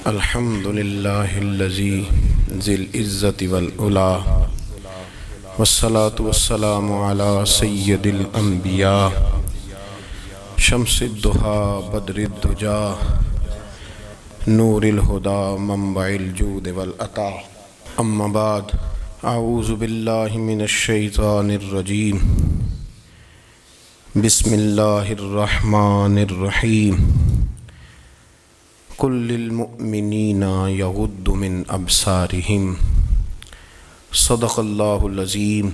الحمد للہ الذی ذی العزت والعلا والصلاة والسلام علی سید الانبیاء شمس الضحیٰ بدر الدجا نور الہدی منبع الجود والعطا اما بعد اعوذ باللہ من الشیطان الرجیم بسم اللہ الرحمن الرحیم قل للمؤمنین یغضوا من ابصارہم صدق اللہ العظیم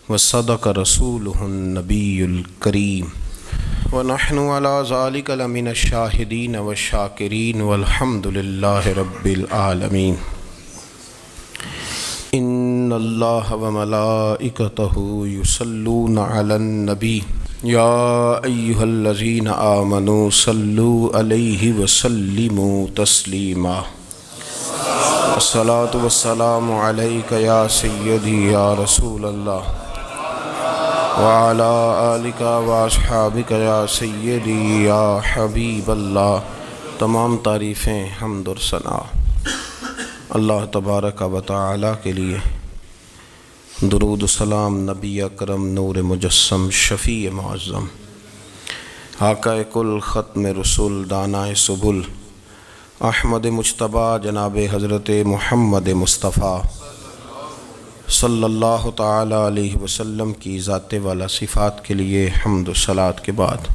وصدق رسولہ النبی الکریم ونحن علی ذلک لمن الشاہدین والشاکرین والحمد للہ رب العالمین ان اللہ وملائکتہ یصلون علی النبی یا ایہا الذین آمنوا صلوا علیہ وسلموا تسلیما الصلاة والسلام علیک یا سیدی یا رسول اللہ وعلی آلک واصحابک یا سیدی یا حبیب اللہ۔ تمام تعریفیں حمد و ثنا اللہ تبارک و تعالی کے لیے، درود و سلام نبی اکرم نور مجسم شفیع معظم آقا کل ختم رسول دانائے سبل احمد مجتبیٰ جناب حضرت محمد مصطفیٰ صلی اللہ تعالی علیہ وسلم کی ذات والا صفات کے لیے حمد و صلوات کے بعد،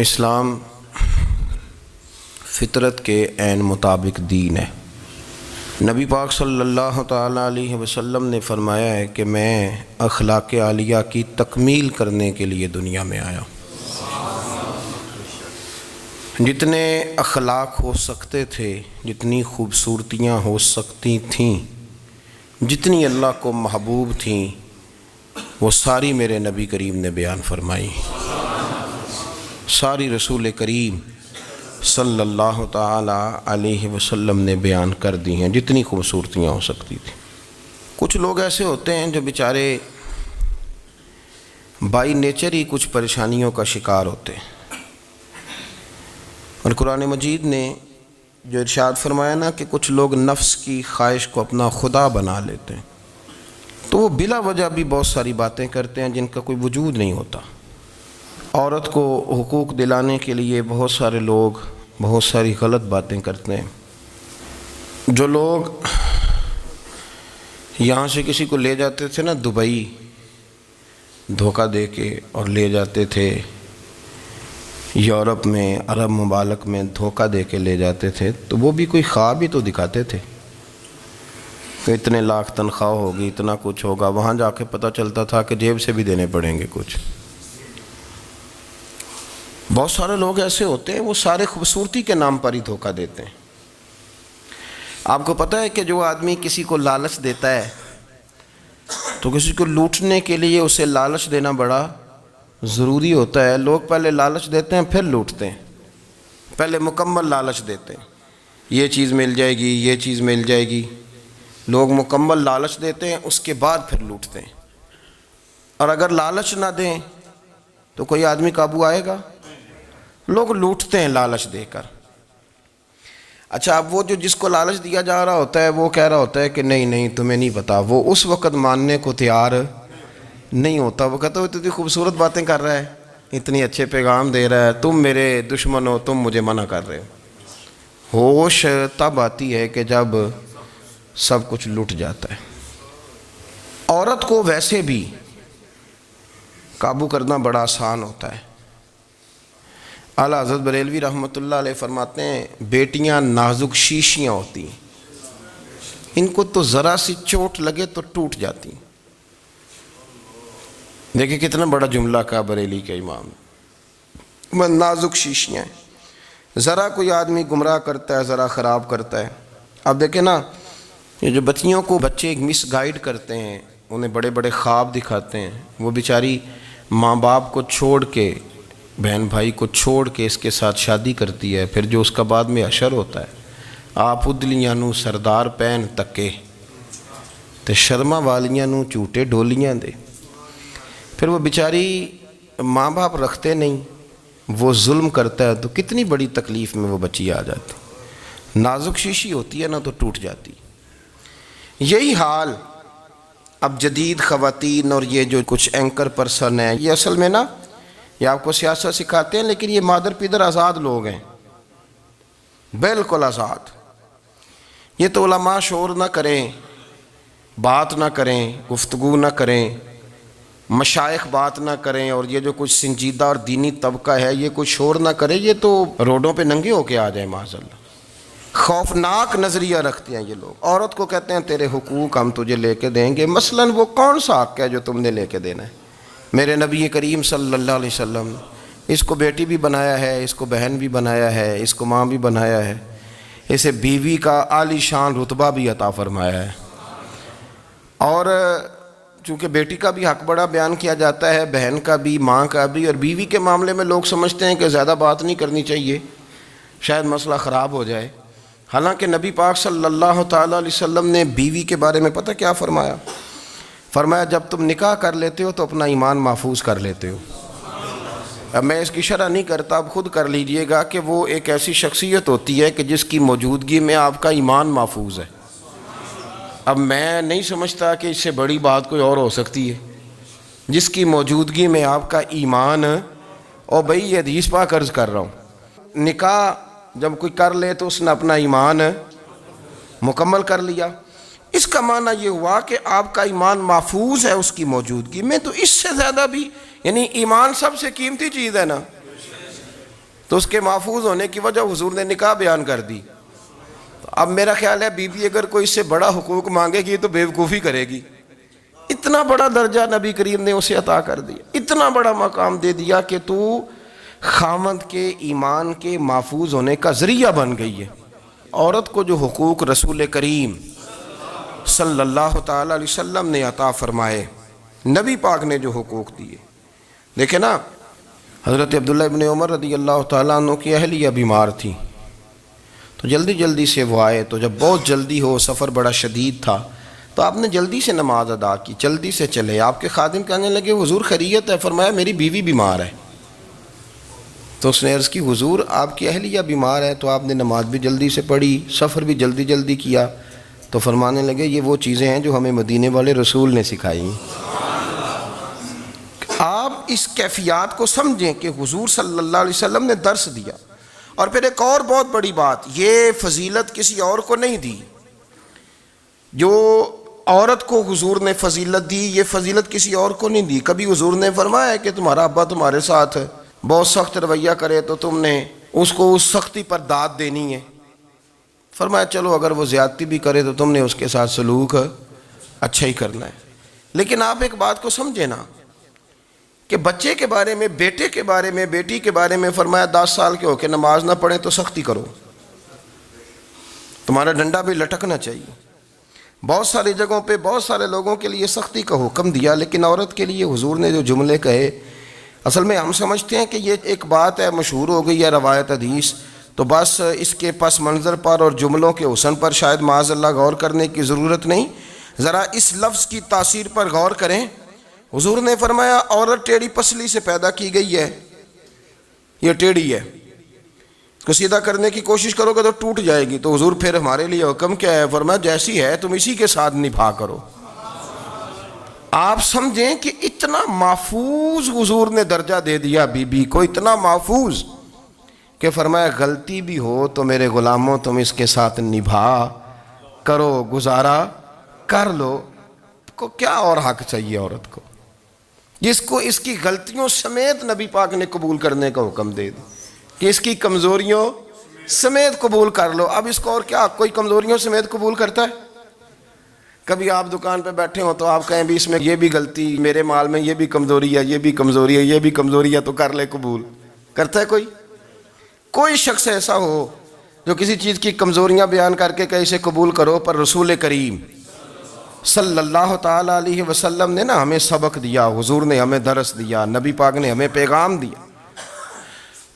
اسلام فطرت کے عین مطابق دین ہے۔ نبی پاک صلی اللہ تعالیٰ علیہ وسلم نے فرمایا ہے کہ میں اخلاق عالیہ کی تکمیل کرنے کے لیے دنیا میں آیا۔ جتنے اخلاق ہو سکتے تھے، جتنی خوبصورتیاں ہو سکتی تھیں، جتنی اللہ کو محبوب تھیں، وہ ساری میرے نبی کریم نے بیان فرمائی، ساری رسول کریم صلی اللہ تعالی علیہ وسلم نے بیان کر دی ہیں، جتنی خوبصورتیاں ہو سکتی تھیں۔ کچھ لوگ ایسے ہوتے ہیں جو بیچارے بائی نیچر ہی کچھ پریشانیوں کا شکار ہوتے ہیں، اور قرآن مجید نے جو ارشاد فرمایا نا کہ کچھ لوگ نفس کی خواہش کو اپنا خدا بنا لیتے ہیں، تو وہ بلا وجہ بھی بہت ساری باتیں کرتے ہیں جن کا کوئی وجود نہیں ہوتا۔ عورت کو حقوق دلانے کے لیے بہت سارے لوگ بہت ساری غلط باتیں کرتے ہیں۔ جو لوگ یہاں سے کسی کو لے جاتے تھے نا دبئی، دھوکہ دے کے اور لے جاتے تھے یورپ میں، عرب ممالک میں دھوکہ دے کے لے جاتے تھے، تو وہ بھی کوئی خواب ہی تو دکھاتے تھے کہ اتنے لاکھ تنخواہ ہوگی، اتنا کچھ ہوگا۔ وہاں جا کے پتہ چلتا تھا کہ جیب سے بھی دینے پڑیں گے کچھ۔ بہت سارے لوگ ایسے ہوتے ہیں، وہ سارے خوبصورتی کے نام پر ہی دھوکہ دیتے ہیں۔ آپ کو پتہ ہے کہ جو آدمی کسی کو لالچ دیتا ہے تو کسی کو لوٹنے کے لیے اسے لالچ دینا بڑا ضروری ہوتا ہے۔ لوگ پہلے لالچ دیتے ہیں پھر لوٹتے ہیں، پہلے مکمل لالچ دیتے ہیں، یہ چیز مل جائے گی، یہ چیز مل جائے گی۔ لوگ مکمل لالچ دیتے ہیں، اس کے بعد پھر لوٹتے ہیں۔ اور اگر لالچ نہ دیں تو کوئی آدمی قابو آئے گا؟ لوگ لوٹتے ہیں لالچ دے کر۔ اچھا، اب وہ جو جس کو لالچ دیا جا رہا ہوتا ہے وہ کہہ رہا ہوتا ہے کہ نہیں نہیں تمہیں نہیں پتا، وہ اس وقت ماننے کو تیار نہیں ہوتا۔ وہ کہتا ہے اتنی خوبصورت باتیں کر رہا ہے، اتنی اچھے پیغام دے رہا ہے، تم میرے دشمن ہو، تم مجھے منع کر رہے ہو۔ ہوش تب آتی ہے کہ جب سب کچھ لٹ جاتا ہے۔ عورت کو ویسے بھی قابو کرنا بڑا آسان ہوتا ہے۔ اعلیٰ حضرت بریلوی رحمۃ اللہ علیہ فرماتے ہیں بیٹیاں نازک شیشیاں ہوتی ہیں، ان کو تو ذرا سی چوٹ لگے تو ٹوٹ جاتی ہیں۔ دیکھیں کتنا بڑا جملہ کہا بریلی کے امام، نازک شیشیاں ہیں۔ ذرا کوئی آدمی گمراہ کرتا ہے، ذرا خراب کرتا ہے۔ اب دیکھیں نا، یہ جو بچیوں کو بچے مس گائیڈ کرتے ہیں، انہیں بڑے بڑے خواب دکھاتے ہیں، وہ بیچاری ماں باپ کو چھوڑ کے، بہن بھائی کو چھوڑ کے اس کے ساتھ شادی کرتی ہے، پھر جو اس کا بعد میں حشر ہوتا ہے، آپ ادلیاں نو سردار پہن تکے تے شرما والیاں نو جھوٹے ڈولیاں دے۔ پھر وہ بیچاری ماں باپ رکھتے نہیں، وہ ظلم کرتا ہے تو کتنی بڑی تکلیف میں وہ بچی آ جاتی۔ نازک شیشی ہوتی ہے نا تو ٹوٹ جاتی. یہی حال اب جدید خواتین اور یہ جو کچھ اینکر پرسن ہیں، یہ اصل میں نا یہ آپ کو سیاست سکھاتے ہیں، لیکن یہ مادر پیدر آزاد لوگ ہیں، بالکل آزاد. یہ تو علماء شور نہ کریں، بات نہ کریں، گفتگو نہ کریں، مشائخ بات نہ کریں، اور یہ جو کچھ سنجیدہ اور دینی طبقہ ہے یہ کچھ شور نہ کرے، یہ تو روڈوں پہ ننگے ہو کے آ جائیں معاذ اللہ. خوفناک نظریہ رکھتے ہیں یہ لوگ. عورت کو کہتے ہیں تیرے حقوق ہم تجھے لے کے دیں گے. مثلاً وہ کون سا حق ہے جو تم نے لے کے دینا ہے؟ میرے نبی کریم صلی اللہ علیہ وسلم اس کو بیٹی بھی بنایا ہے، اس کو بہن بھی بنایا ہے، اس کو ماں بھی بنایا ہے، اسے بیوی کا عالی شان رتبہ بھی عطا فرمایا ہے. اور چونکہ بیٹی کا بھی حق بڑا بیان کیا جاتا ہے، بہن کا بھی، ماں کا بھی. اور بیوی کے معاملے میں لوگ سمجھتے ہیں کہ زیادہ بات نہیں کرنی چاہیے، شاید مسئلہ خراب ہو جائے. حالانکہ نبی پاک صلی اللہ تعالیٰ علیہ وسلم نے بیوی کے بارے میں پتہ کیا فرمایا؟ فرمایا جب تم نکاح کر لیتے ہو تو اپنا ایمان محفوظ کر لیتے ہو. اب میں اس کی شرح نہیں کرتا، اب خود کر لیجئے گا کہ وہ ایک ایسی شخصیت ہوتی ہے کہ جس کی موجودگی میں آپ کا ایمان محفوظ ہے. اب میں نہیں سمجھتا کہ اس سے بڑی بات کوئی اور ہو سکتی ہے، جس کی موجودگی میں آپ کا ایمان. اور بھئی یہ حدیث پاک عرض کر رہا ہوں، نکاح جب کوئی کر لے تو اس نے اپنا ایمان مکمل کر لیا. اس کا معنی یہ ہوا کہ آپ کا ایمان محفوظ ہے اس کی موجودگی میں. تو اس سے زیادہ بھی، یعنی ایمان سب سے قیمتی چیز ہے نا، تو اس کے محفوظ ہونے کی وجہ حضور نے نکاح بیان کر دی. اب میرا خیال ہے بی بی اگر کوئی اس سے بڑا حقوق مانگے گی تو بیوقوفی کرے گی. اتنا بڑا درجہ نبی کریم نے اسے عطا کر دیا، اتنا بڑا مقام دے دیا کہ تو خاوند کے ایمان کے محفوظ ہونے کا ذریعہ بن گئی ہے. عورت کو جو حقوق رسول کریم صلی اللہ تعالیٰ علیہ وسلم نے عطا فرمائے، نبی پاک نے جو حقوق دیے، دیکھیں نا، حضرت عبداللہ ابن عمر رضی اللہ تعالیٰ عنہ کی اہلیہ بیمار تھی تو جلدی سے وہ آئے. تو جب بہت جلدی ہو، سفر بڑا شدید تھا، تو آپ نے جلدی سے نماز ادا کی، جلدی سے چلے. آپ کے خادم کہنے لگے حضور خیریت ہے؟ فرمایا میری بیوی بیمار ہے. تو اس نے عرض کی حضور آپ کی اہلیہ بیمار ہے. تو آپ نے نماز بھی جلدی سے پڑھی، سفر بھی جلدی کیا. تو فرمانے لگے یہ وہ چیزیں ہیں جو ہمیں مدینے والے رسول نے سکھائی. آپ اس کیفیات کو سمجھیں کہ حضور صلی اللہ علیہ وسلم نے درس دیا. اور پھر ایک اور بہت بڑی بات، یہ فضیلت کسی اور کو نہیں دی. جو عورت کو حضور نے فضیلت دی، یہ فضیلت کسی اور کو نہیں دی. کبھی حضور نے فرمایا کہ تمہارا ابا تمہارے ساتھ بہت سخت رویہ کرے تو تم نے اس کو اس سختی پر داد دینی ہے. فرمایا چلو اگر وہ زیادتی بھی کرے تو تم نے اس کے ساتھ سلوک اچھا ہی کرنا ہے. لیکن آپ ایک بات کو سمجھے نا کہ بچے کے بارے میں، بیٹے کے بارے میں، بیٹی کے بارے میں فرمایا 10 سال کے ہو کے نماز نہ پڑھیں تو سختی کرو، تمہارا ڈنڈا بھی لٹکنا چاہیے. بہت ساری جگہوں پہ بہت سارے لوگوں کے لیے سختی کا حکم دیا، لیکن عورت کے لیے حضور نے جو جملے کہے، اصل میں ہم سمجھتے ہیں کہ یہ ایک بات ہے، مشہور ہو گئی ہے روایت حدیث، تو بس اس کے پس منظر پر اور جملوں کے حسن پر شاید معاذ اللہ غور کرنے کی ضرورت نہیں. ذرا اس لفظ کی تاثیر پر غور کریں. حضور نے فرمایا عورت ٹیڑھی پسلی سے پیدا کی گئی ہے، یہ ٹیڑھی ہے، اس کو سیدھا کرنے کی کوشش کرو گے تو ٹوٹ جائے گی. تو حضور پھر ہمارے لیے حکم کیا ہے؟ فرمایا جیسی ہے تم اسی کے ساتھ نبھا کرو. آپ سمجھیں کہ اتنا محفوظ حضور نے درجہ دے دیا بی بی کو، اتنا محفوظ کہ فرمایا غلطی بھی ہو تو میرے غلاموں تم اس کے ساتھ نبھا کرو، گزارا کر لو. کو کیا اور حق چاہیے عورت کو جس کو اس کی غلطیوں سمیت نبی پاک نے قبول کرنے کا حکم دے دی کہ اس کی کمزوریوں سمیت قبول کر لو. اب اس کو اور کیا کوئی کمزوریوں سمیت قبول کرتا ہے؟ کبھی آپ دکان پہ بیٹھے ہو تو آپ کہیں بھی اس میں یہ بھی غلطی، میرے مال میں یہ بھی کمزوری ہے، یہ بھی کمزوری ہے، یہ بھی کمزوری ہے، تو کر لے قبول. کرتا ہے کوئی؟ کوئی شخص ایسا ہو جو کسی چیز کی کمزوریاں بیان کر کے کہ اسے قبول کرو؟ پر رسول کریم صلی اللہ تعالیٰ علیہ وسلم نے نا ہمیں سبق دیا، حضور نے ہمیں درس دیا، نبی پاک نے ہمیں پیغام دیا.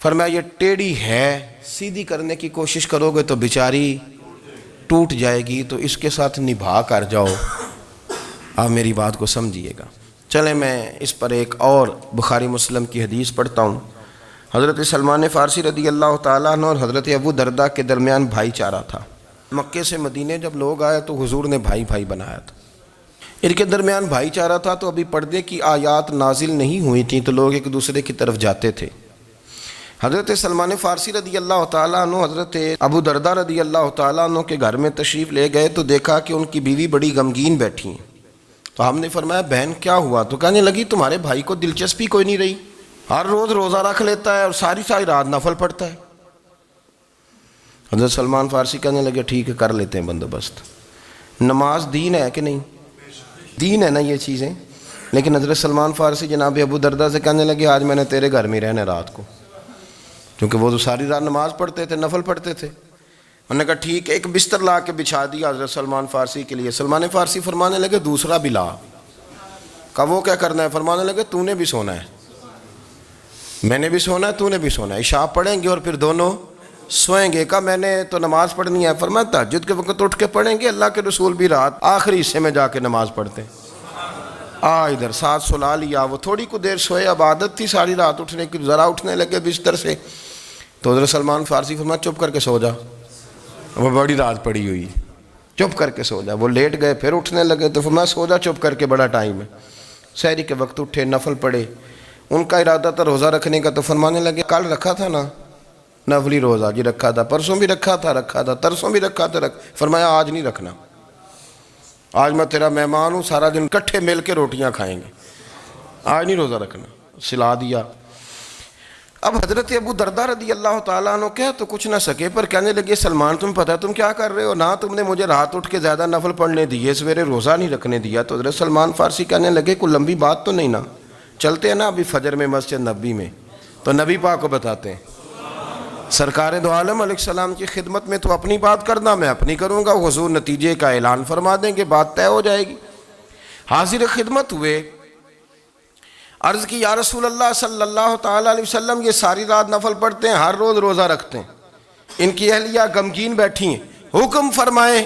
فرمایا یہ ٹیڑھی ہے، سیدھی کرنے کی کوشش کرو گے تو بیچاری ٹوٹ جائے گی، تو اس کے ساتھ نبھا کر جاؤ. آپ میری بات کو سمجھیے گا. چلیں میں اس پر ایک اور بخاری مسلم کی حدیث پڑھتا ہوں. حضرت سلمان فارسی رضی اللہ تعالیٰ عنہ اور حضرت ابو دردہ کے درمیان بھائی چارہ تھا۔ مکے سے مدینے جب لوگ آئے تو حضور نے بھائی بھائی بنایا تھا، ان کے درمیان بھائی چارہ تھا، تو ابھی پردے کی آیات نازل نہیں ہوئی تھیں تو لوگ ایک دوسرے کی طرف جاتے تھے۔ حضرت سلمان فارسی رضی اللہ تعالیٰ عنہ حضرت ابو دردہ رضی اللہ تعالیٰ عنہ کے گھر میں تشریف لے گئے تو دیکھا کہ ان کی بیوی بڑی غمگین بیٹھی ہیں۔ تو ہم نے فرمایا بہن کیا ہوا؟ تو کہنے لگی تمہارے بھائی کو دلچسپی کوئی نہیں رہی، ہر روز روزہ رکھ لیتا ہے اور ساری رات نفل پڑھتا ہے۔ حضرت سلمان فارسی کہنے لگے ٹھیک ہے کر لیتے ہیں بندوبست۔ نماز دین ہے کہ نہیں؟ دین ہے نا یہ چیزیں۔ لیکن حضرت سلمان فارسی جناب ابو دردہ سے کہنے لگے آج میں نے تیرے گھر میں رہنا رات کو، کیونکہ وہ تو ساری رات نماز پڑھتے تھے، نفل پڑھتے تھے۔ انہوں نے کہا ٹھیک ہے، ایک بستر لا کے بچھا دیا حضرت سلمان فارسی کے لیے۔ سلمان فارسی فرمانے لگے دوسرا بھی لا۔ کہا وہ کیا کرنا ہے؟ فرمانے لگے تو نے بھی سونا ہے، میں نے بھی سونا ہے، تو نے بھی سونا ہے، عشاء پڑھیں گے اور پھر دونوں سوئیں گے۔ کہا میں نے تو نماز پڑھنی ہے۔ فرمایا تہجد کے وقت اٹھ کے پڑھیں گے، اللہ کے رسول بھی رات آخری حصے میں جا کے نماز پڑھتے ہیں۔ ادھر ساتھ سلا لیا، وہ تھوڑی کو دیر سوئے، اب عادت تھی ساری رات اٹھنے کی، ذرا اٹھنے لگے بستر سے تو حضرت سلمان فارسی فرمایا چپ کر کے سو جا، وہ بڑی رات پڑی ہوئی، چپ کر کے سو جا۔ وہ لیٹ گئے، پھر اٹھنے لگے تو فرمایا سو جا چپ کر کے، بڑا ٹائم ہے۔ سحری کے وقت اٹھے، نفل پڑھے، ان کا ارادہ تھا روزہ رکھنے کا، تو فرمانے لگے کل رکھا تھا نا نفلی روزہ؟ جی رکھا تھا۔ پرسوں بھی رکھا تھا، ترسوں بھی رکھا تھا۔ فرمایا آج نہیں رکھنا، آج میں تیرا مہمان ہوں، سارا دن کٹھے مل کے روٹیاں کھائیں گے، آج نہیں روزہ رکھنا، سلا دیا۔ اب حضرت ابو دردہ رضی اللہ تعالیٰ عنہ کہہ تو کچھ نہ سکے، پر کہنے لگے سلمان تم پتہ تم کیا کر رہے ہو، نہ تم نے مجھے رات اٹھ کے زیادہ نفل پڑھنے دیے، سویرے روزہ نہیں رکھنے دیا۔ تو حضرت سلمان فارسی کہنے لگے کوئی لمبی بات تو نہیں نا، چلتے ہیں نا ابھی فجر میں مسجد نبی میں، تو نبی پاک کو بتاتے ہیں سرکار دو عالم علیہ السلام کی خدمت میں تو اپنی بات کرنا، میں اپنی کروں گا، حضور نتیجے کا اعلان فرما دیں گے، بات طے ہو جائے گی۔ حاضر خدمت ہوئے، عرض کی یا رسول اللہ صلی اللہ تعالیٰ علیہ وسلم یہ ساری رات نفل پڑھتے ہیں، ہر روز روزہ رکھتے ہیں، ان کی اہلیہ غمگین بیٹھی ہیں، حکم فرمائیں۔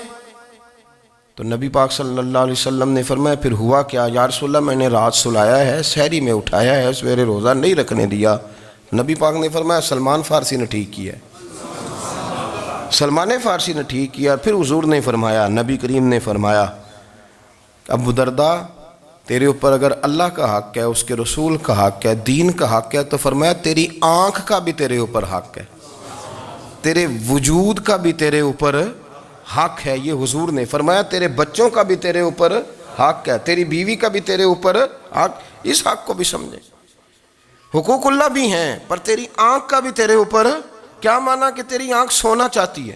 تو نبی پاک صلی اللہ علیہ وسلم نے فرمایا پھر ہوا کیا؟ یا رسول اللہ میں نے رات سلایا ہے، سحری میں اٹھایا ہے، سویرے روزہ نہیں رکھنے دیا۔ نبی پاک نے فرمایا سلمان فارسی نے ٹھیک کیا ہے، سلمان فارسی نے ٹھیک کیا۔ پھر حضور نے فرمایا، نبی کریم نے فرمایا ابو دردہ تیرے اوپر اگر اللہ کا حق ہے، اس کے رسول کا حق ہے، دین کا حق ہے، تو فرمایا تیری آنکھ کا بھی تیرے اوپر حق ہے، تیرے وجود کا بھی تیرے اوپر حق ہے۔ یہ حضور نے فرمایا تیرے بچوں کا بھی تیرے اوپر حق ہے، تیری بیوی کا بھی تیرے اوپر حق۔ اس حق کو بھی سمجھے، حقوق اللہ بھی ہیں، پر تیری آنکھ کا بھی تیرے اوپر کیا مانا کہ تیری آنکھ سونا چاہتی ہے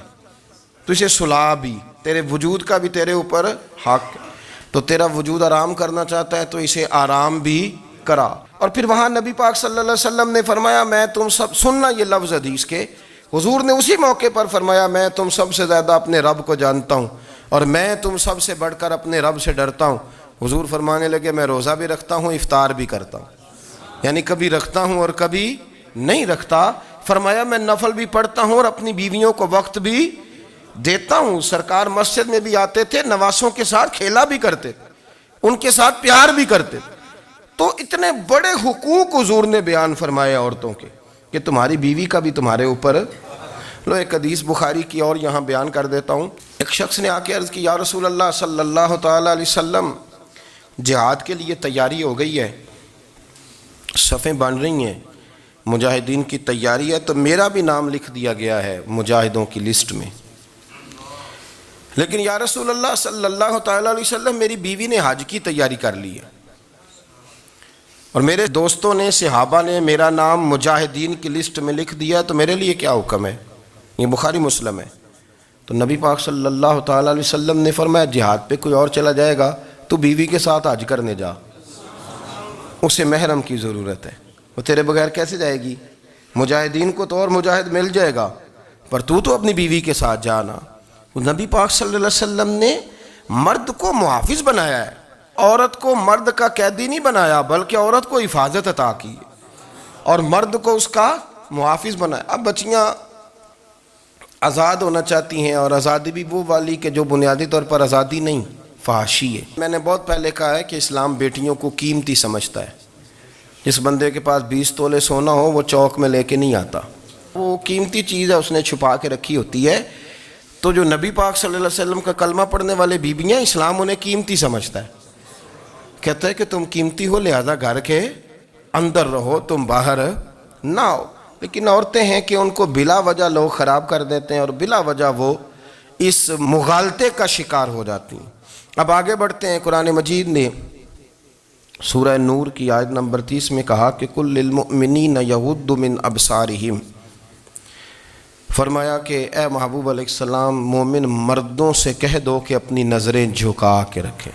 تو اسے سلا بھی، تیرے وجود کا بھی تیرے اوپر حق ہے، تو تیرا وجود آرام کرنا چاہتا ہے تو اسے آرام بھی کرا۔ اور پھر وہاں نبی پاک صلی اللہ علیہ وسلم نے فرمایا میں تم سب، سننا یہ لفظ حدیث کے، حضور نے اسی موقع پر فرمایا میں تم سب سے زیادہ اپنے رب کو جانتا ہوں اور میں تم سب سے بڑھ کر اپنے رب سے ڈرتا ہوں۔ حضور فرمانے لگے میں روزہ بھی رکھتا ہوں، افطار بھی کرتا ہوں، یعنی کبھی رکھتا ہوں اور کبھی نہیں رکھتا۔ فرمایا میں نفل بھی پڑھتا ہوں اور اپنی بیویوں کو وقت بھی دیتا ہوں۔ سرکار مسجد میں بھی آتے تھے، نواسوں کے ساتھ کھیلا بھی کرتے تھے، ان کے ساتھ پیار بھی کرتے تھے۔ تو اتنے بڑے حقوق حضور نے بیان فرمائے عورتوں کے کہ تمہاری بیوی کا بھی تمہارے اوپر۔ لو ایک حدیث بخاری کی اور یہاں بیان کر دیتا ہوں۔ ایک شخص نے آ کے عرض کی یا رسول اللہ صلی اللہ تعالیٰ علیہ وسلم جہاد کے لیے تیاری ہو گئی ہے، صفیں بن رہی ہیں، مجاہدین کی تیاری ہے، تو میرا بھی نام لکھ دیا گیا ہے مجاہدوں کی لسٹ میں، لیکن یا رسول اللہ صلی اللہ تعالیٰ علیہ وسلم میری بیوی نے حج کی تیاری کر لی ہے اور میرے دوستوں نے، صحابہ نے میرا نام مجاہدین کی لسٹ میں لکھ دیا، تو میرے لیے کیا حکم ہے؟ یہ بخاری مسلم ہے۔ تو نبی پاک صلی اللہ تعالیٰ علیہ وسلم نے فرمایا جہاد پہ کوئی اور چلا جائے گا تو بیوی کے ساتھ حج کرنے جا، اسے محرم کی ضرورت ہے، وہ تیرے بغیر کیسے جائے گی؟ مجاہدین کو تو اور مجاہد مل جائے گا، پر تو اپنی بیوی کے ساتھ جانا۔ نبی پاک صلی اللہ علیہ وسلم نے مرد کو محافظ بنایا ہے، عورت کو مرد کا قیدی نہیں بنایا، بلکہ عورت کو حفاظت عطا کی اور مرد کو اس کا محافظ بنایا۔ اب بچیاں آزاد ہونا چاہتی ہیں، اور آزادی بھی وہ والی کہ جو بنیادی طور پر آزادی نہیں، فحاشی ہے۔ میں نے بہت پہلے کہا ہے کہ اسلام بیٹیوں کو قیمتی سمجھتا ہے، جس بندے کے پاس 20 تولے سونا ہو وہ چوک میں لے کے نہیں آتا، وہ قیمتی چیز ہے، اس نے چھپا کے رکھی ہوتی ہے۔ تو جو نبی پاک صلی اللہ علیہ وسلم کا کلمہ پڑھنے والے بیویاں، اسلام انہیں قیمتی سمجھتا ہے، کہتا ہے کہ تم قیمتی ہو لہذا گھر کے اندر رہو، تم باہر نہ ہو۔ لیکن عورتیں ہیں کہ ان کو بلا وجہ لوگ خراب کر دیتے ہیں اور بلا وجہ وہ اس مغالطے کا شکار ہو جاتی ہیں۔ اب آگے بڑھتے ہیں، قرآن مجید نے سورہ نور کی آیت نمبر 30 میں کہا کہ کل للمؤمنین یغضوا من ابصارہم، فرمایا کہ اے محبوب علیہ السلام مومن مردوں سے کہہ دو کہ اپنی نظریں جھکا کے رکھیں،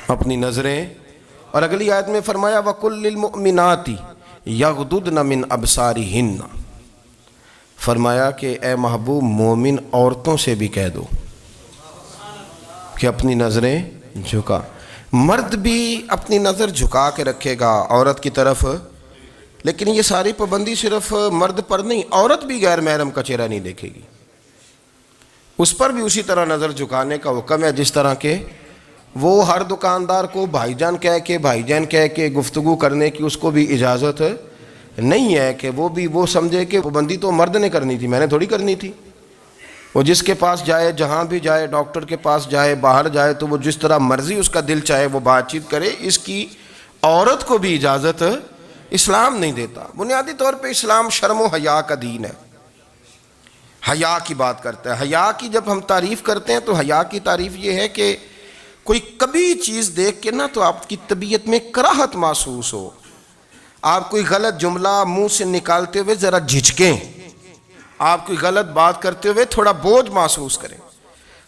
اپنی نظریں۔ اور اگلی آیت میں فرمایا وَقُلْ لِلْمُؤْمِنَاتِ یغضضن من ابصارہن، فرمایا کہ اے محبوب مومن عورتوں سے بھی کہہ دو کہ اپنی نظریں جھکا۔ مرد بھی اپنی نظر جھکا کے رکھے گا عورت کی طرف، لیکن یہ ساری پابندی صرف مرد پر نہیں، عورت بھی غیر محرم کا چہرہ نہیں دیکھے گی، اس پر بھی اسی طرح نظر جھکانے کا حکم ہے جس طرح کہ وہ ہر دکاندار کو بھائی جان کہہ کے گفتگو کرنے کی اس کو بھی اجازت نہیں ہے کہ وہ بھی وہ سمجھے کہ پابندی تو مرد نے کرنی تھی، میں نے تھوڑی کرنی تھی۔ وہ جس کے پاس جائے، جہاں بھی جائے، ڈاکٹر کے پاس جائے، باہر جائے، تو وہ جس طرح مرضی اس کا دل چاہے وہ بات چیت کرے، اس کی عورت کو بھی اجازت اسلام نہیں دیتا۔ بنیادی طور پہ اسلام شرم و حیا کا دین ہے، حیا کی بات کرتا ہے۔ حیا کی جب ہم تعریف کرتے ہیں تو حیا کی تعریف یہ ہے کہ کوئی کبھی چیز دیکھ کے نہ تو آپ کی طبیعت میں کراہت محسوس ہو، آپ کوئی غلط جملہ منہ سے نکالتے ہوئے ذرا جھجکیں، آپ کوئی غلط بات کرتے ہوئے تھوڑا بوجھ محسوس کریں۔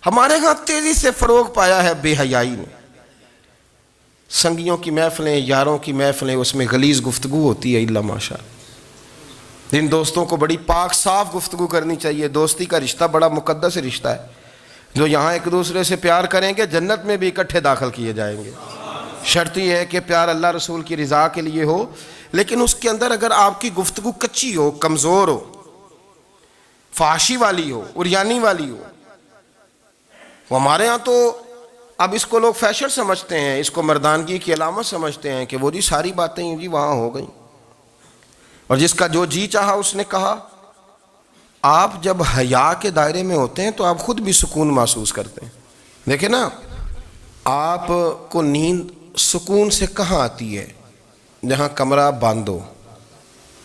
ہمارے ہاں تیزی سے فروغ پایا ہے بے حیائی نے، سنگیوں کی محفلیں، یاروں کی محفلیں، اس میں غلیظ گفتگو ہوتی ہے، الا ماشاء اللہ۔ جن دوستوں کو بڑی پاک صاف گفتگو کرنی چاہیے، دوستی کا رشتہ بڑا مقدس رشتہ ہے، جو یہاں ایک دوسرے سے پیار کریں گے جنت میں بھی اکٹھے داخل کیے جائیں گے۔ شرط یہ ہے کہ پیار اللہ رسول کی رضا کے لیے ہو، لیکن اس کے اندر اگر آپ کی گفتگو کچی ہو، کمزور ہو، فحاشی والی ہو، عریانی والی ہو، وہ ہمارے ہاں تو اب اس کو لوگ فیشن سمجھتے ہیں، اس کو مردانگی کی علامت سمجھتے ہیں کہ وہ جی ساری باتیں جی وہاں ہو گئیں، اور جس کا جو جی چاہا اس نے کہا۔ آپ جب حیا کے دائرے میں ہوتے ہیں تو آپ خود بھی سکون محسوس کرتے ہیں۔ دیکھیں نا، آپ کو نیند سکون سے کہاں آتی ہے؟ جہاں کمرہ بند ہو،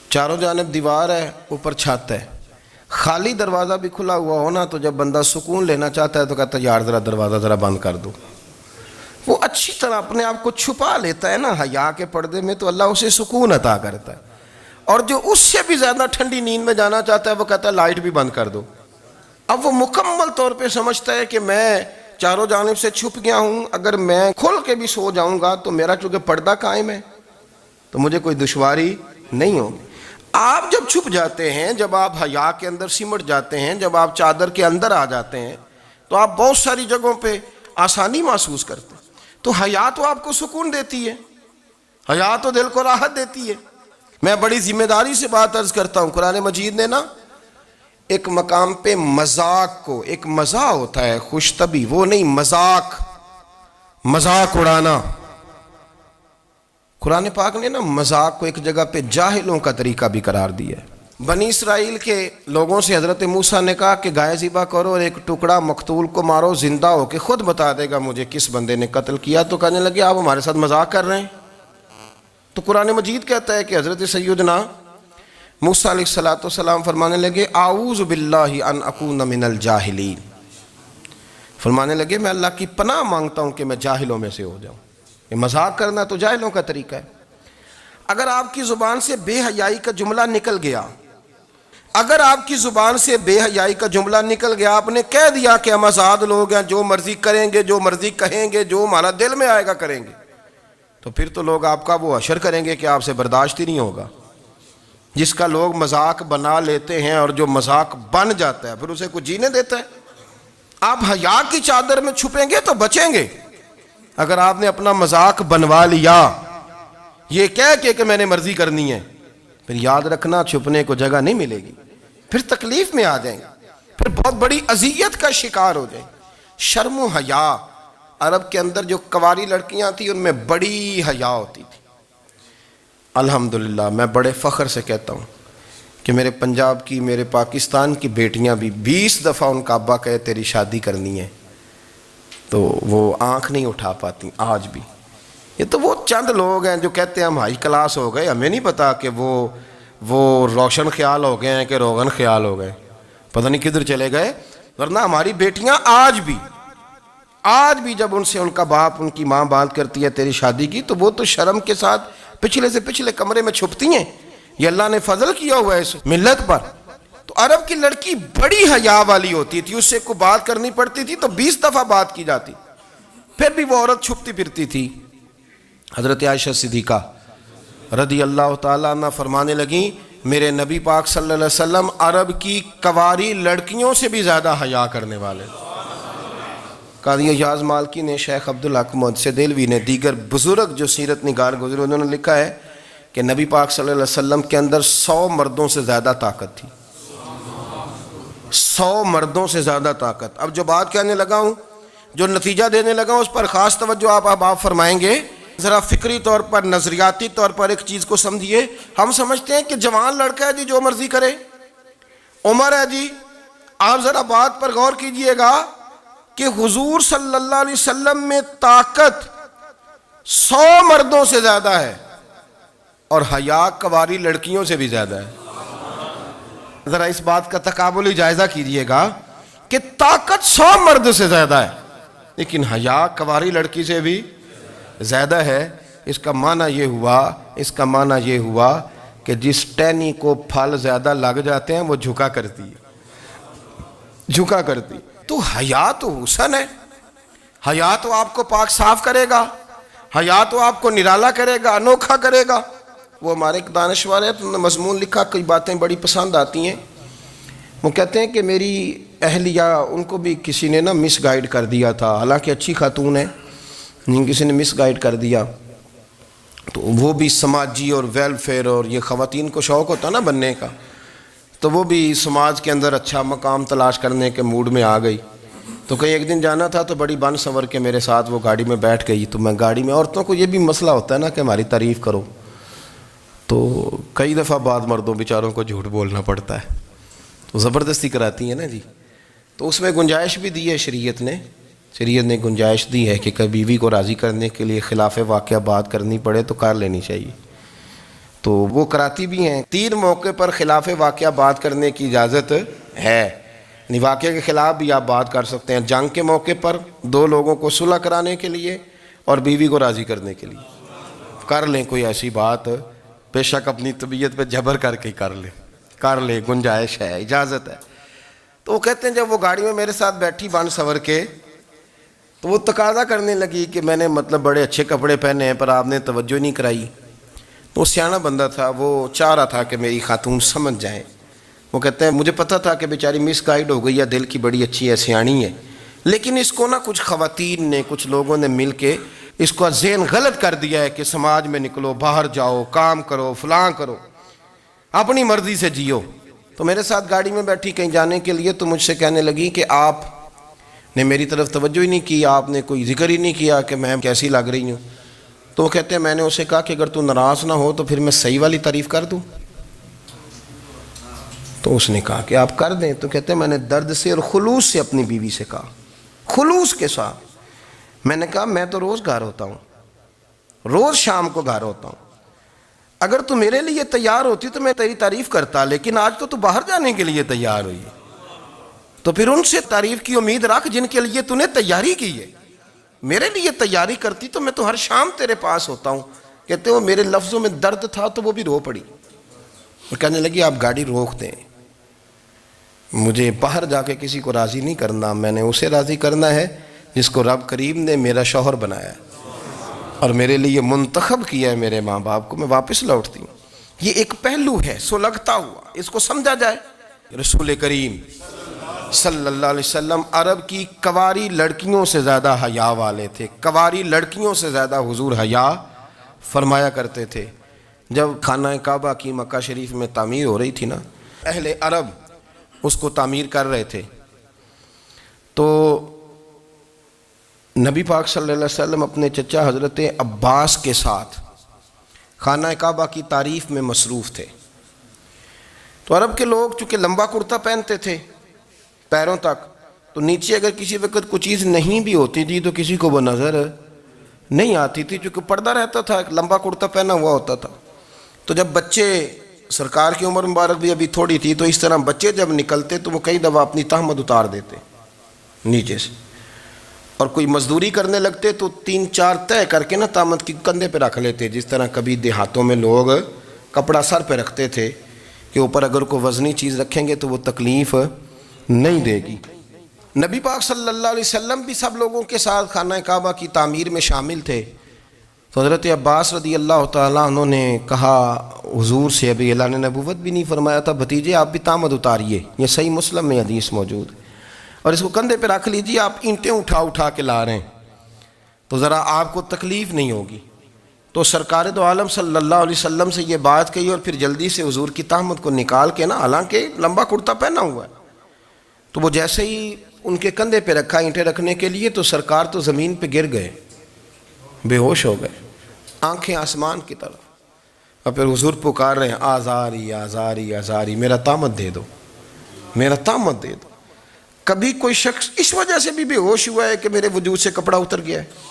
چاروں جانب دیوار ہے، اوپر چھت ہے، خالی دروازہ بھی کھلا ہوا ہونا تو جب بندہ سکون لینا چاہتا ہے تو کہتا ہے یار ذرا دروازہ ذرا بند کر دو۔ وہ اچھی طرح اپنے آپ کو چھپا لیتا ہے نا حیا کے پردے میں، تو اللہ اسے سکون عطا کرتا ہے۔ اور جو اس سے بھی زیادہ ٹھنڈی نیند میں جانا چاہتا ہے وہ کہتا ہے لائٹ بھی بند کر دو۔ اب وہ مکمل طور پہ سمجھتا ہے کہ میں چاروں جانب سے چھپ گیا ہوں، اگر میں کھل کے بھی سو جاؤں گا تو میرا چونکہ پردہ قائم ہے تو مجھے کوئی دشواری نہیں ہوگی۔ آپ جب چھپ جاتے ہیں، جب آپ حیا کے اندر سمٹ جاتے ہیں، جب آپ چادر کے اندر آ جاتے ہیں تو آپ بہت ساری جگہوں پہ آسانی محسوس کرتے ہیں۔ تو حیا تو آپ کو سکون دیتی ہے، حیا تو دل کو راحت دیتی ہے۔ میں بڑی ذمہ داری سے بات عرض کرتا ہوں، قرآن مجید نے نا ایک مقام پہ مذاق کو، ایک مزاح ہوتا ہے خوش طبی، وہ نہیں، مذاق اڑانا، قرآن پاک نے نا مذاق کو ایک جگہ پہ جاہلوں کا طریقہ بھی قرار دیا ہے۔ بنی اسرائیل کے لوگوں سے حضرت موسیٰ نے کہا کہ گائے ذبح کرو اور ایک ٹکڑا مقتول کو مارو، زندہ ہو کے خود بتا دے گا مجھے کس بندے نے قتل کیا۔ تو کہنے لگے آپ ہمارے ساتھ مذاق کر رہے ہیں۔ تو قرآن مجید کہتا ہے کہ حضرت سیدنا موسیٰ علیہ السلام فرمانے لگے اعوذ باللہ ان اکون من الجاہلین، فرمانے لگے میں اللہ کی پناہ مانگتا ہوں کہ میں جاہلوں میں سے ہو جاؤں۔ یہ مذاق کرنا تو جاہلوں کا طریقہ ہے۔ اگر آپ کی زبان سے بے حیائی کا جملہ نکل گیا، اگر آپ کی زبان سے بے حیائی کا جملہ نکل گیا، آپ نے کہہ دیا کہ ہم آزاد لوگ ہیں، جو مرضی کریں گے، جو مرضی کہیں گے، جو ہمارا دل میں آئے گا کریں گے، تو پھر تو لوگ آپ کا وہ حشر کریں گے کہ آپ سے برداشت ہی نہیں ہوگا۔ جس کا لوگ مذاق بنا لیتے ہیں اور جو مذاق بن جاتا ہے پھر اسے کوئی جینے دیتا ہے۔ آپ حیا کی چادر میں چھپیں گے تو بچیں گے۔ اگر آپ نے اپنا مذاق بنوا لیا یہ کہہ کے کہ میں نے مرضی کرنی ہے، پھر یاد رکھنا چھپنے کو جگہ نہیں ملے گی، پھر تکلیف میں آ جائیں گے، پھر بہت بڑی اذیت کا شکار ہو جائیں۔ شرم و حیا، عرب کے اندر جو کنواری لڑکیاں تھیں ان میں بڑی حیا ہوتی تھی۔ الحمدللہ میں بڑے فخر سے کہتا ہوں کہ میرے پنجاب کی، میرے پاکستان کی بیٹیاں بھی 20 دفعہ ان کا ابا کہے تیری شادی کرنی ہے تو وہ آنکھ نہیں اٹھا پاتی آج بھی۔ یہ تو وہ چند لوگ ہیں جو کہتے ہیں ہم ہائی کلاس ہو گئے، ہمیں نہیں پتا کہ وہ روشن خیال ہو گئے ہیں کہ روغن خیال ہو گئے، پتہ نہیں کدھر چلے گئے۔ ورنہ ہماری بیٹیاں آج بھی جب ان سے ان کا باپ، ان کی ماں بات کرتی ہے تیری شادی کی، تو وہ تو شرم کے ساتھ پچھلے سے پچھلے کمرے میں چھپتی ہیں۔ یہ اللہ نے فضل کیا ہوا ہے اس ملت پر۔ تو عرب کی لڑکی بڑی حیا والی ہوتی تھی، اس سے کوئی بات کرنی پڑتی تھی تو 20 دفعہ بات کی جاتی، پھر بھی وہ عورت چھپتی پھرتی تھی۔ حضرت عائشہ صدیقہ رضی اللہ تعالیٰ عنہ فرمانے لگیں میرے نبی پاک صلی اللہ علیہ وسلم عرب کی کواری لڑکیوں سے بھی زیادہ حیا کرنے والے۔ قاضی اعجاز مالکی نے، شیخ عبدالحق محدث دہلوی نے، دیگر بزرگ جو سیرت نگار گزرے انہوں نے لکھا ہے کہ نبی پاک صلی اللہ علیہ وسلم کے اندر 100 مردوں سے زیادہ طاقت تھی، 100 مردوں سے زیادہ طاقت۔ اب جو بات کہنے لگا ہوں، جو نتیجہ دینے لگا ہوں، اس پر خاص توجہ آپ فرمائیں گے۔ ذرا فکری طور پر، نظریاتی طور پر ایک چیز کو سمجھیے۔ ہم سمجھتے ہیں کہ جوان لڑکا ہے جی جو مرضی کرے، عمر ہے جی۔ آپ ذرا بات پر غور کیجئے گا کہ حضور صلی اللہ علیہ وسلم میں طاقت 100 مردوں سے زیادہ ہے اور حیا کواری لڑکیوں سے بھی زیادہ ہے۔ ذرا اس بات کا تقابلی جائزہ کیجئے گا کہ طاقت 100 مرد سے زیادہ ہے لیکن حیا کواری لڑکی سے بھی زیادہ ہے۔ اس کا معنی یہ ہوا کہ جس ٹہنی کو پھل زیادہ لگ جاتے ہیں وہ جھکا کرتی۔ تو حیا تو حسن ہے، حیا تو آپ کو پاک صاف کرے گا، حیا تو آپ کو نرالا کرے گا، انوکھا کرے گا۔ وہ ہمارے ایک دانشور ہے، تو مضمون لکھا، کئی باتیں بڑی پسند آتی ہیں۔ وہ کہتے ہیں کہ میری اہلیہ، ان کو بھی کسی نے مس گائیڈ کر دیا تھا، حالانکہ اچھی خاتون ہے، کسی نے مس گائیڈ کر دیا۔ تو وہ بھی سماجی اور ویلفیئر، اور یہ خواتین کو شوق ہوتا نا بننے کا، تو وہ بھی سماج کے اندر اچھا مقام تلاش کرنے کے موڈ میں آ گئی۔ تو کہیں ایک دن جانا تھا تو بڑی بن سنور کے میرے ساتھ وہ گاڑی میں بیٹھ گئی۔ تو میں گاڑی میں، عورتوں کو یہ بھی مسئلہ ہوتا ہے نا کہ ہماری تعریف کرو، تو کئی دفعہ بعض مردوں بیچاروں کو جھوٹ بولنا پڑتا ہے، تو زبردستی کراتی ہیں نا جی۔ تو اس میں گنجائش بھی دی ہے شریعت نے گنجائش دی ہے کہ کبھی بیوی کو راضی کرنے کے لیے خلاف واقعہ بات کرنی پڑے تو کر لینی چاہیے، تو وہ کراتی بھی ہیں۔ 3 موقع پر خلاف واقعہ بات کرنے کی اجازت ہے، واقعہ کے خلاف بھی آپ بات کر سکتے ہیں۔ جنگ کے موقع پر 2 لوگوں کو صلح کرانے کے لیے اور بیوی کو راضی کرنے کے لیے کر لیں کوئی ایسی بات، بے شک اپنی طبیعت پہ جبر کر کے کر لیں، گنجائش ہے، اجازت ہے۔ تو وہ کہتے ہیں جب وہ گاڑی میں میرے ساتھ بیٹھی بن سنور کے، تو وہ تقاضا کرنے لگی کہ میں نے بڑے اچھے کپڑے پہنے ہیں پر آپ نے توجہ نہیں کرائی۔ تو وہ سیانا بندہ تھا، وہ چاہ رہا تھا کہ میری خاتون سمجھ جائیں۔ وہ کہتے ہیں مجھے پتہ تھا کہ بیچاری مس گائیڈ ہو گئی ہے، دل کی بڑی اچھی ہے، سیانی ہے، لیکن اس کو کچھ خواتین نے، کچھ لوگوں نے مل کے اس کو ذہن غلط کر دیا ہے کہ سماج میں نکلو، باہر جاؤ، کام کرو، فلاں کرو، اپنی مرضی سے جیو۔ تو میرے ساتھ گاڑی میں بیٹھی کہیں جانے کے لیے، تو مجھ سے کہنے لگی کہ آپ نے میری طرف توجہ ہی نہیں کی، آپ نے کوئی ذکر ہی نہیں کیا کہ میں کیسی لگ رہی ہوں۔ تو وہ کہتے ہیں میں نے اسے کہا کہ اگر تو ناراض نہ ہو تو پھر میں صحیح والی تعریف کر دوں۔ تو اس نے کہا کہ آپ کر دیں۔ تو کہتے ہیں میں نے درد سے اور خلوص سے اپنی بیوی سے کہا، خلوص کے ساتھ میں نے کہا میں تو روز گھر ہوتا ہوں، روز شام کو گھر ہوتا ہوں، اگر تو میرے لیے تیار ہوتی تو میں تیری تعریف کرتا، لیکن آج تو باہر جانے کے لیے تیار ہوئی، تو پھر ان سے تعریف کی امید رکھ جن کے لیے تو نے تیاری کی ہے۔ میرے لیے تیاری کرتی تو میں تو ہر شام تیرے پاس ہوتا ہوں۔ کہتے وہ میرے لفظوں میں درد تھا تو وہ بھی رو پڑی، اور کہنے لگی آپ گاڑی روک دیں، مجھے باہر جا کے کسی کو راضی نہیں کرنا، میں نے اسے راضی کرنا ہے جس کو رب کریم نے میرا شوہر بنایا ہے اور میرے لیے منتخب کیا ہے میرے ماں باپ کو، میں واپس لوٹتی ہوں۔ یہ ایک پہلو ہے سلگتا ہوا، اس کو سمجھا جائے۔ رسول کریم صلی اللہ علیہ وسلم عرب کی کواری لڑکیوں سے زیادہ حیا والے تھے، کواری لڑکیوں سے زیادہ حضور حیا فرمایا کرتے تھے۔ جب خانہ کعبہ کی مکہ شریف میں تعمیر ہو رہی تھی نا، اہل عرب اس کو تعمیر کر رہے تھے، تو نبی پاک صلی اللہ علیہ وسلم اپنے چچا حضرت عباس کے ساتھ خانہ کعبہ کی تعریف میں مصروف تھے۔ تو عرب کے لوگ چونکہ لمبا کرتا پہنتے تھے پیروں تک، تو نیچے اگر کسی وقت کوئی چیز نہیں بھی ہوتی تھی تو کسی کو وہ نظر نہیں آتی تھی، چونکہ پردہ رہتا تھا، ایک لمبا کرتا پہنا ہوا ہوتا تھا۔ تو جب بچے، سرکار کی عمر مبارک بھی ابھی تھوڑی تھی، تو اس طرح بچے جب نکلتے تو وہ کئی دفعہ اپنی تہمت اتار دیتے نیچے سے، اور کوئی مزدوری کرنے لگتے تو 3-4 طے کر کے نا تہمت کی کندھے پہ رکھ لیتے، جس طرح کبھی دیہاتوں میں لوگ کپڑا سر پہ رکھتے تھے کہ اوپر اگر کوئی وزنی چیز رکھیں گے تو وہ تکلیف نہیں دے گی۔ نبی پاک صلی اللہ علیہ وسلم بھی سب لوگوں کے ساتھ خانہ کعبہ کی تعمیر میں شامل تھے۔ تو حضرت عباس رضی اللہ تعالیٰ عنہ نے کہا حضور سے، ابھی اعلان نبوت بھی نہیں فرمایا تھا، بھتیجے آپ بھی تہمت اتاریے، یہ صحیح مسلم میں حدیث موجود ہے، اور اس کو کندھے پہ رکھ لیجیے، آپ اینٹیں اٹھا اٹھا کے لا رہے ہیں تو ذرا آپ کو تکلیف نہیں ہوگی۔ تو سرکار دو عالم صلی اللہ علیہ وسلم سے یہ بات کہی، اور پھر جلدی سے حضور کی تہمت کو نکال کے نا، حالانکہ لمبا کرتا پہنا ہوا ہے، تو وہ جیسے ہی ان کے کندھے پہ رکھا اینٹیں رکھنے کے لیے، تو سرکار تو زمین پہ گر گئے، بے ہوش ہو گئے، آنکھیں آسمان کی طرف، اور پھر حضور پکار رہے ہیں آزاری آزاری آزاری، میرا تہمت دے دو، میرا تہمت دے دو۔ کبھی کوئی شخص اس وجہ سے بھی بے ہوش ہوا ہے کہ میرے وجود سے کپڑا اتر گیا ہے؟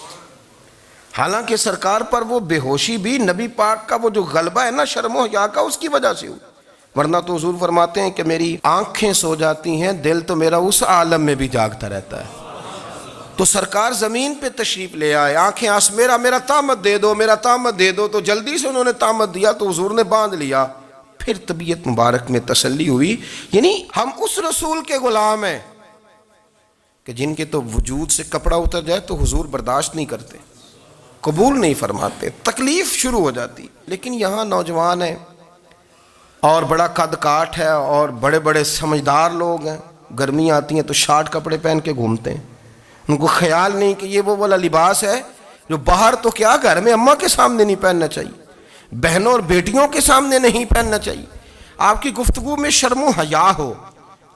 حالانکہ سرکار پر وہ بے ہوشی بھی نبی پاک کا وہ جو غلبہ ہے نا شرم و حیا کا، اس کی وجہ سے ہوئی، ورنہ تو حضور فرماتے ہیں کہ میری آنکھیں سو جاتی ہیں، دل تو میرا اس عالم میں بھی جاگتا رہتا ہے۔ تو سرکار زمین پہ تشریف لے آئے، آنکھیں میرا تہمت دے دو، میرا تہمت دے دو، تو جلدی سے انہوں نے تہمت دیا تو حضور نے باندھ لیا، پھر طبیعت مبارک میں تسلی ہوئی۔ یعنی ہم اس رسول کے غلام ہیں کہ جن کے تو وجود سے کپڑا اتر جائے تو حضور برداشت نہیں کرتے، قبول نہیں فرماتے، تکلیف شروع ہو جاتی۔ لیکن یہاں نوجوان ہیں اور بڑا قد کاٹ ہے اور بڑے بڑے سمجھدار لوگ ہیں، گرمی آتی ہیں تو شارٹ کپڑے پہن کے گھومتے ہیں، ان کو خیال نہیں کہ یہ وہ والا لباس ہے جو باہر تو کیا گھر میں اماں کے سامنے نہیں پہننا چاہیے، بہنوں اور بیٹیوں کے سامنے نہیں پہننا چاہیے۔ آپ کی گفتگو میں شرم و حیا ہو،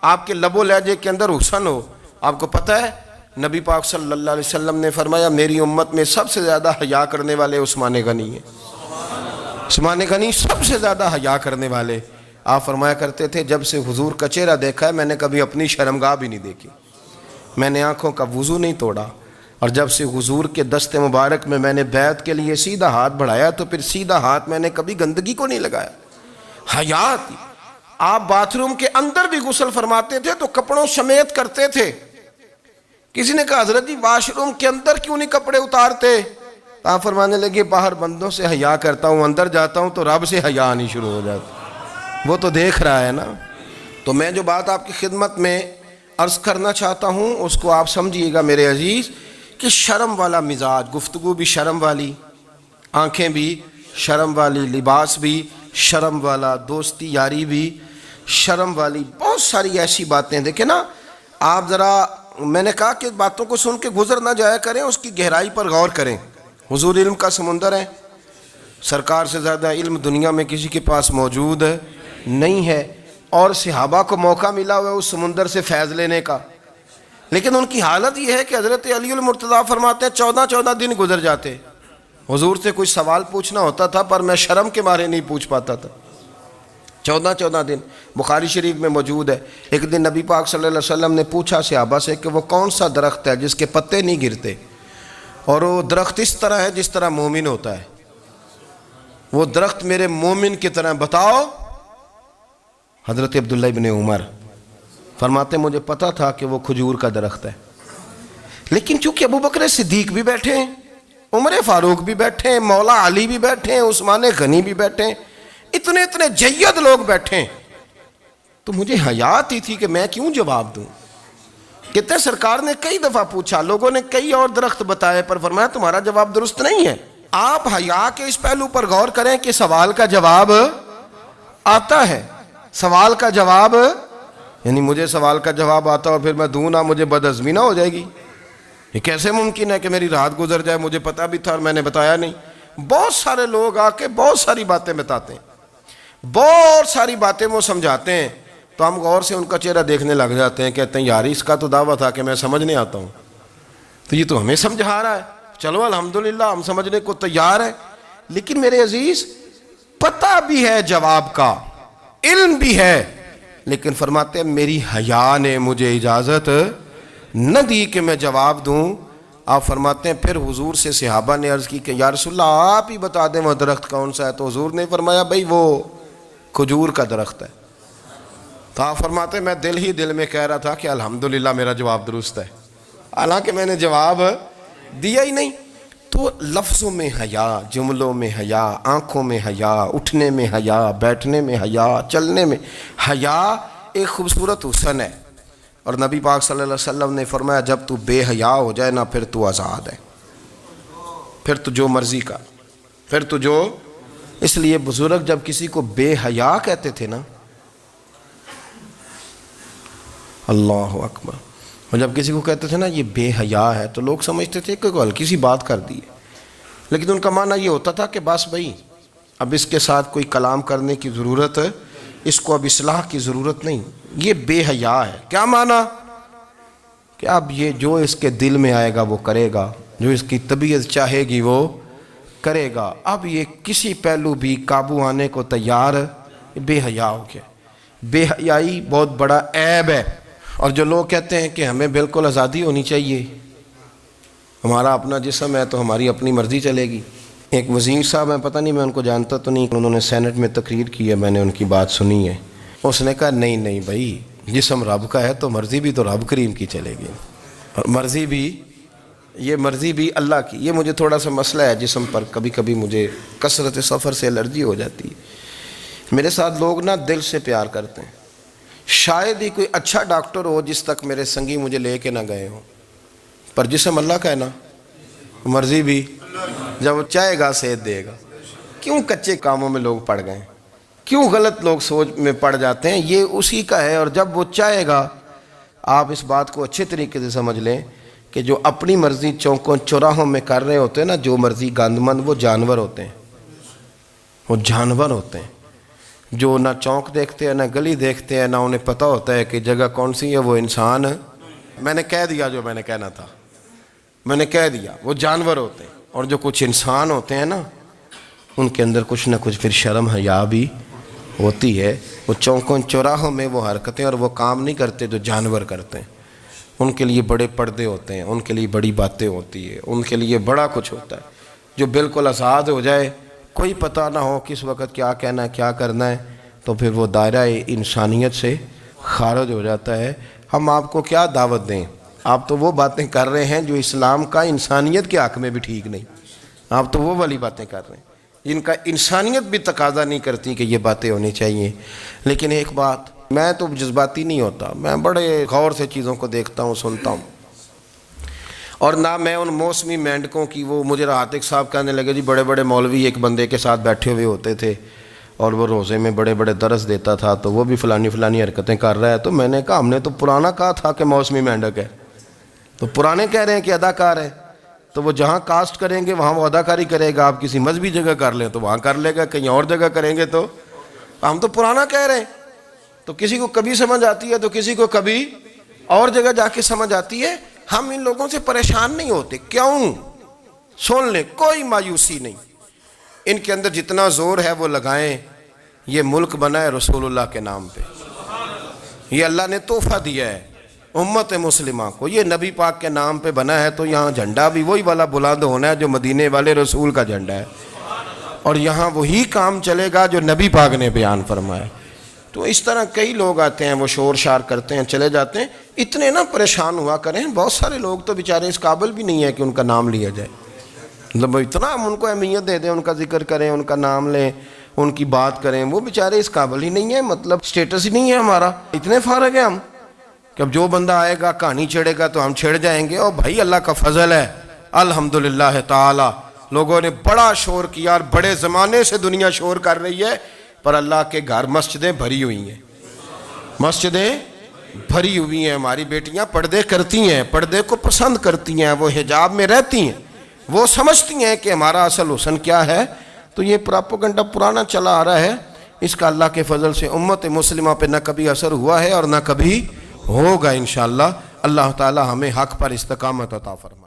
آپ کے لب و لہجے کے اندر حسن ہو۔ آپ کو پتہ ہے نبی پاک صلی اللہ علیہ وسلم نے فرمایا میری امت میں سب سے زیادہ حیا کرنے والے عثمان غنی ہیں، عثمان غنی سب سے زیادہ حیا کرنے والے۔ آپ فرمایا کرتے تھے جب سے حضور کا چہرہ دیکھا ہے میں نے کبھی اپنی شرمگاہ بھی نہیں دیکھی، میں نے آنکھوں کا وضو نہیں توڑا، اور جب سے حضور کے دست مبارک میں میں نے بیعت کے لیے سیدھا ہاتھ بڑھایا تو پھر سیدھا ہاتھ میں نے کبھی گندگی کو نہیں لگایا۔ حیات، آپ باتھ روم کے اندر بھی غسل فرماتے تھے تو کپڑوں سمیت کرتے تھے۔ کسی نے کہا حضرت جی واش روم کے اندر کیوں نہیں کپڑے اتارتے؟ آپ فرمانے لگے باہر بندوں سے حیا کرتا ہوں، اندر جاتا ہوں تو رب سے حیا آنی شروع ہو جاتی، وہ تو دیکھ رہا ہے نا۔ تو میں جو بات آپ کی خدمت میں عرض کرنا چاہتا ہوں اس کو آپ سمجھیے گا میرے عزیز، کہ شرم والا مزاج، گفتگو بھی شرم والی، آنکھیں بھی شرم والی، لباس بھی شرم والا، دوستی یاری بھی شرم والی، بہت ساری ایسی باتیں۔ دیکھیں نا آپ ذرا، میں نے کہا کہ باتوں کو سن کے گزر نہ جایا کریں، اس کی گہرائی پر غور کریں۔ حضور علم کا سمندر ہے، سرکار سے زیادہ علم دنیا میں کسی کے پاس موجود نہیں ہے، اور صحابہ کو موقع ملا ہوا ہے اس سمندر سے فیض لینے کا، لیکن ان کی حالت یہ ہے کہ حضرت علی المرتضیٰ فرماتے ہیں 14 دن گزر جاتے، حضور سے کوئی سوال پوچھنا ہوتا تھا پر میں شرم کے مارے نہیں پوچھ پاتا تھا۔ 14 دن بخاری شریف میں موجود ہے۔ ایک دن نبی پاک صلی اللہ علیہ وسلم نے پوچھا صحابہ سے کہ وہ کون سا درخت ہے جس کے پتے نہیں گرتے، اور وہ درخت اس طرح ہے جس طرح مومن ہوتا ہے، وہ درخت میرے مومن کی طرح بتاؤ۔ حضرت عبداللہ ابن عمر فرماتے مجھے پتا تھا کہ وہ کھجور کا درخت ہے، لیکن چونکہ ابو بکر صدیق بھی بیٹھے ہیں، عمر فاروق بھی بیٹھے ہیں، مولا علی بھی بیٹھے ہیں، عثمان غنی بھی بیٹھے ہیں، اتنے جید لوگ بیٹھے ہیں، تو مجھے حیا آتی تھی کہ میں کیوں جواب دوں۔ کہتے ہیں سرکار نے کئی دفعہ پوچھا، لوگوں نے کئی اور درخت بتائے، پر فرمایا تمہارا جواب درست نہیں ہے۔ آپ حیا کے اس پہلو پر غور کریں کہ سوال کا جواب آتا ہے، سوال کا جواب، یعنی مجھے سوال کا جواب آتا اور پھر میں دوں نہ، مجھے بدعزمی نہ ہو جائے گی؟ یہ کیسے ممکن ہے کہ میری رات گزر جائے، مجھے پتا بھی تھا اور میں نے بتایا نہیں؟ بہت سارے لوگ آ کے بہت ساری باتیں بتاتے ہیں، بہت ساری باتیں وہ سمجھاتے ہیں، تو ہم غور سے ان کا چہرہ دیکھنے لگ جاتے ہیں، کہتے ہیں یار اس کا تو دعویٰ تھا کہ میں سمجھنے آتا ہوں، تو یہ تو ہمیں سمجھا رہا ہے، چلو الحمدللہ ہم سمجھنے کو تیار ہیں۔ لیکن میرے عزیز پتہ بھی ہے جواب کا، علم بھی ہے، لیکن فرماتے ہیں میری حیا نے مجھے اجازت نہ دی کہ میں جواب دوں۔ آپ فرماتے ہیں پھر حضور سے صحابہ نے عرض کی کہ یا رسول اللہ آپ ہی بتا دیں وہ درخت کون سا ہے، تو حضور نے فرمایا بھئی وہ کھجور کا درخت ہے۔ تو آپ فرماتے ہیں میں دل میں کہہ رہا تھا کہ الحمدللہ میرا جواب درست ہے، حالانکہ میں نے جواب دیا ہی نہیں۔ تو لفظوں میں حیا، جملوں میں حیا، آنکھوں میں حیا، اٹھنے میں حیا، بیٹھنے میں حیا، چلنے میں حیا ایک خوبصورت حسن ہے۔ اور نبی پاک صلی اللہ علیہ وسلم نے فرمایا جب تو بے حیا ہو جائے نا پھر تو آزاد ہے، پھر تو جو مرضی کا، پھر تو جو۔ اس لیے بزرگ جب کسی کو بے حیا کہتے تھے نا، اللہ اکبر، اور جب کسی کو کہتے تھے نا یہ بے حیا ہے تو لوگ سمجھتے تھے کہ کوئی ہلکی سی بات کر دی ہے، لیکن ان کا معنی یہ ہوتا تھا کہ بس بھائی اب اس کے ساتھ کوئی کلام کرنے کی ضرورت ہے، اس کو اب اصلاح کی ضرورت نہیں، یہ بے حیا ہے۔ کیا معنی؟ کہ اب یہ جو اس کے دل میں آئے گا وہ کرے گا، جو اس کی طبیعت چاہے گی وہ کرے گا، اب یہ کسی پہلو بھی قابو آنے کو تیار، بے حیا ہو گیا۔ بے حیائی بہت بڑا عیب ہے۔ اور جو لوگ کہتے ہیں کہ ہمیں بالکل آزادی ہونی چاہیے، ہمارا اپنا جسم ہے تو ہماری اپنی مرضی چلے گی۔ ایک وزیر صاحب ہیں، پتہ نہیں میں ان کو جانتا تو نہیں، انہوں نے سینٹ میں تقریر کی ہے، میں نے ان کی بات سنی ہے۔ اس نے کہا نہیں بھائی، جسم رب کا ہے تو مرضی بھی تو رب کریم کی چلے گی، اور مرضی بھی اللہ کی۔ یہ مجھے تھوڑا سا مسئلہ ہے جسم پر، کبھی کبھی مجھے کثرت سفر سے الرجی ہو جاتی ہے۔ میرے ساتھ لوگ نا دل سے پیار کرتے ہیں، شاید ہی کوئی اچھا ڈاکٹر ہو جس تک میرے سنگی مجھے لے کے نہ گئے ہوں، پر جسم اللہ کا ہے نا، مرضی بھی جب وہ چاہے گا صحت دے گا۔ کیوں کچے کاموں میں لوگ پڑ گئے، کیوں غلط لوگ سوچ میں پڑ جاتے ہیں؟ یہ اسی کا ہے، اور جب وہ چاہے گا، آپ اس بات کو اچھے طریقے سے سمجھ لیں کہ جو اپنی مرضی چوکوں چوراہوں میں کر رہے ہوتے ہیں نا، جو مرضی گاندمند، وہ جانور ہوتے ہیں، وہ جانور ہوتے ہیں جو نہ چونک دیکھتے ہیں، نہ گلی دیکھتے ہیں، نہ انہیں پتہ ہوتا ہے کہ جگہ کون سی ہے۔ وہ انسان، میں نے کہہ دیا جو میں نے کہنا تھا، میں نے کہہ دیا، وہ جانور ہوتے ہیں۔ اور جو کچھ انسان ہوتے ہیں نا، ان کے اندر کچھ نہ کچھ پھر شرم حیا بھی ہوتی ہے۔ وہ چوکوں چوراہوں میں وہ حرکتیں اور وہ کام نہیں کرتے جو جانور کرتے ہیں۔ ان کے لیے بڑے پردے ہوتے ہیں، ان کے لیے بڑی باتیں ہوتی ہے، ان کے لیے بڑا کچھ ہوتا ہے۔ جو بالکل آزاد ہو جائے، کوئی پتہ نہ ہو کس وقت کیا کہنا ہے، کیا کرنا ہے، تو پھر وہ دائرہ انسانیت سے خارج ہو جاتا ہے۔ ہم آپ کو کیا دعوت دیں؟ آپ تو وہ باتیں کر رہے ہیں جو اسلام کا انسانیت کے حق میں بھی ٹھیک نہیں، آپ تو وہ والی باتیں کر رہے ہیں جن کا انسانیت بھی تقاضا نہیں کرتی کہ یہ باتیں ہونی چاہیے۔ لیکن ایک بات، میں تو جذباتی نہیں ہوتا، میں بڑے غور سے چیزوں کو دیکھتا ہوں، سنتا ہوں، اور نہ میں ان موسمی مینڈکوں کی۔ وہ مجھے راتق صاحب کہنے لگے جی بڑے بڑے مولوی ایک بندے کے ساتھ بیٹھے ہوئے ہوتے تھے اور وہ روزے میں بڑے بڑے درس دیتا تھا، تو وہ بھی فلانی حرکتیں کر رہا ہے۔ تو میں نے کہا ہم نے تو پرانا کہا تھا کہ موسمی مینڈک ہے، تو پرانے کہہ رہے ہیں کہ اداکار ہے، تو وہ جہاں کاسٹ کریں گے وہاں وہ اداکاری کرے گا۔ آپ کسی مذہبی جگہ کر لیں تو وہاں کر لے گا، کہیں اور جگہ کریں گے تو ہم تو پرانا کہہ رہے ہیں۔ تو کسی کو کبھی سمجھ آتی ہے تو کسی کو کبھی اور جگہ جا کے سمجھ آتی ہے۔ ہم ان لوگوں سے پریشان نہیں ہوتے، کیوں؟ سن لیں، کوئی مایوسی نہیں، ان کے اندر جتنا زور ہے وہ لگائیں۔ یہ ملک بنا ہے رسول اللہ کے نام پہ، یہ اللہ نے تحفہ دیا ہے امت مسلمہ کو، یہ نبی پاک کے نام پہ بنا ہے، تو یہاں جھنڈا بھی وہی والا بلند ہونا ہے جو مدینے والے رسول کا جھنڈا ہے، اور یہاں وہی کام چلے گا جو نبی پاک نے بیان فرمایا۔ تو اس طرح کئی لوگ آتے ہیں، وہ شور شار کرتے ہیں، چلے جاتے ہیں۔ اتنے نہ پریشان ہوا کریں، بہت سارے لوگ تو بیچارے اس قابل بھی نہیں ہے کہ ان کا نام لیا جائے، مطلب اتنا ہم ان کو اہمیت دے دیں، ان کا ذکر کریں، ان کا نام لیں، ان کی بات کریں، وہ بیچارے اس قابل ہی نہیں ہے، مطلب سٹیٹس ہی نہیں ہے ہمارا، اتنے فارغ ہیں ہم کہ اب جو بندہ آئے گا کہانی چھیڑے گا تو ہم چھیڑ جائیں گے۔ اور بھائی اللہ کا فضل ہے الحمدللہ تعالی، لوگوں نے بڑا شور کیا، اور بڑے زمانے سے دنیا شور کر رہی ہے، پر اللہ کے گھر مسجدیں بھری ہوئی ہیں، مسجدیں بھری ہوئی ہیں۔ ہماری بیٹیاں پردے کرتی ہیں، پردے کو پسند کرتی ہیں، وہ حجاب میں رہتی ہیں، وہ سمجھتی ہیں کہ ہمارا اصل حسن کیا ہے۔ تو یہ پراپوگنڈا پرانا چلا آ رہا ہے، اس کا اللہ کے فضل سے امت مسلمہ پہ نہ کبھی اثر ہوا ہے اور نہ کبھی ہوگا انشاءاللہ۔ اللہ تعالی ہمیں حق پر استقامت عطا فرمائے۔